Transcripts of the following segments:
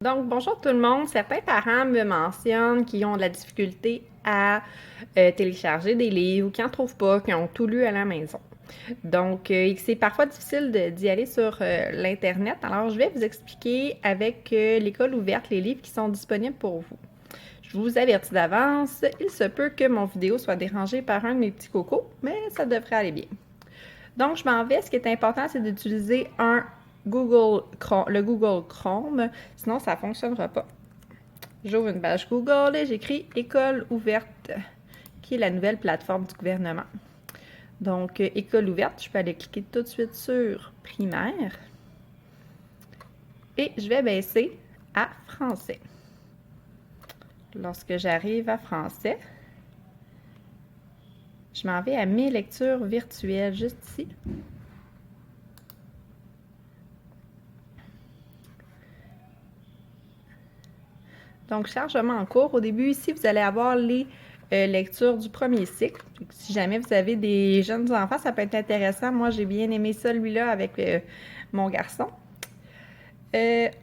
Donc, bonjour tout le monde. Certains parents me mentionnent qu'ils ont de la difficulté à télécharger des livres ou qui n'en trouvent pas, qui ont tout lu à la maison. Donc, c'est parfois difficile d'y aller sur l'Internet. Alors, je vais vous expliquer avec l'école ouverte les livres qui sont disponibles pour vous. Je vous avertis d'avance, il se peut que mon vidéo soit dérangée par un de mes petits cocos, mais ça devrait aller bien. Donc, je m'en vais. Ce qui est important, c'est d'utiliser le Google Chrome, sinon ça ne fonctionnera pas. J'ouvre une page Google et j'écris École ouverte, qui est la nouvelle plateforme du gouvernement. Donc, École ouverte, je peux aller cliquer tout de suite sur Primaire et je vais baisser à Français. Lorsque j'arrive à Français, je m'en vais à mes lectures virtuelles, juste ici. Donc, chargement en cours. Au début, ici, vous allez avoir les lectures du premier cycle. Si jamais vous avez des jeunes enfants, ça peut être intéressant. Moi, j'ai bien aimé celui-là avec mon garçon.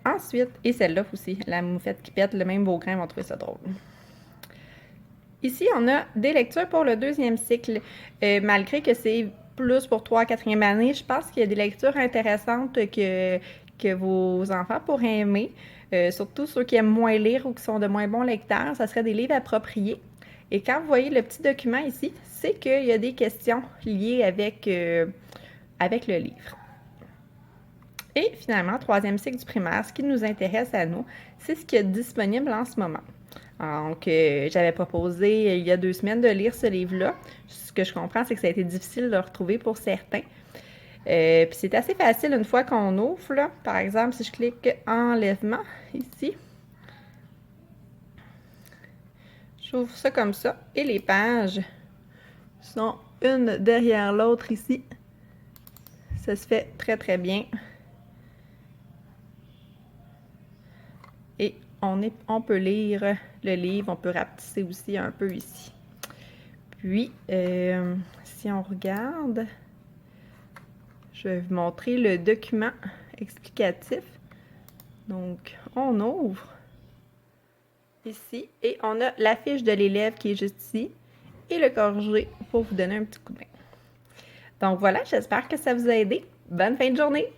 Ensuite, et celle-là aussi, la moufette qui pète, le même beau grain, vont trouver ça drôle. Ici, on a des lectures pour le deuxième cycle. Malgré que c'est plus pour 3e, 4e année, je pense qu'il y a des lectures intéressantes que vos enfants pourraient aimer. Surtout ceux qui aiment moins lire ou qui sont de moins bons lecteurs, ça serait des livres appropriés. Et quand vous voyez le petit document ici, c'est qu'il y a des questions liées avec le livre. Et finalement, 3e cycle du primaire, ce qui nous intéresse à nous, c'est ce qui est disponible en ce moment. Donc, j'avais proposé il y a 2 semaines de lire ce livre-là. Ce que je comprends, c'est que ça a été difficile de le retrouver pour certains. Puis c'est assez facile une fois qu'on ouvre, là. Par exemple, si je clique enlèvement ici, j'ouvre ça comme ça. Et les pages sont une derrière l'autre ici. Ça se fait très, très bien. Et on peut lire le livre, on peut rapetisser aussi un peu ici. Puis, si on regarde, je vais vous montrer le document explicatif. Donc, on ouvre ici et on a la fiche de l'élève qui est juste ici et le corrigé pour vous donner un petit coup de main. Donc voilà, j'espère que ça vous a aidé. Bonne fin de journée!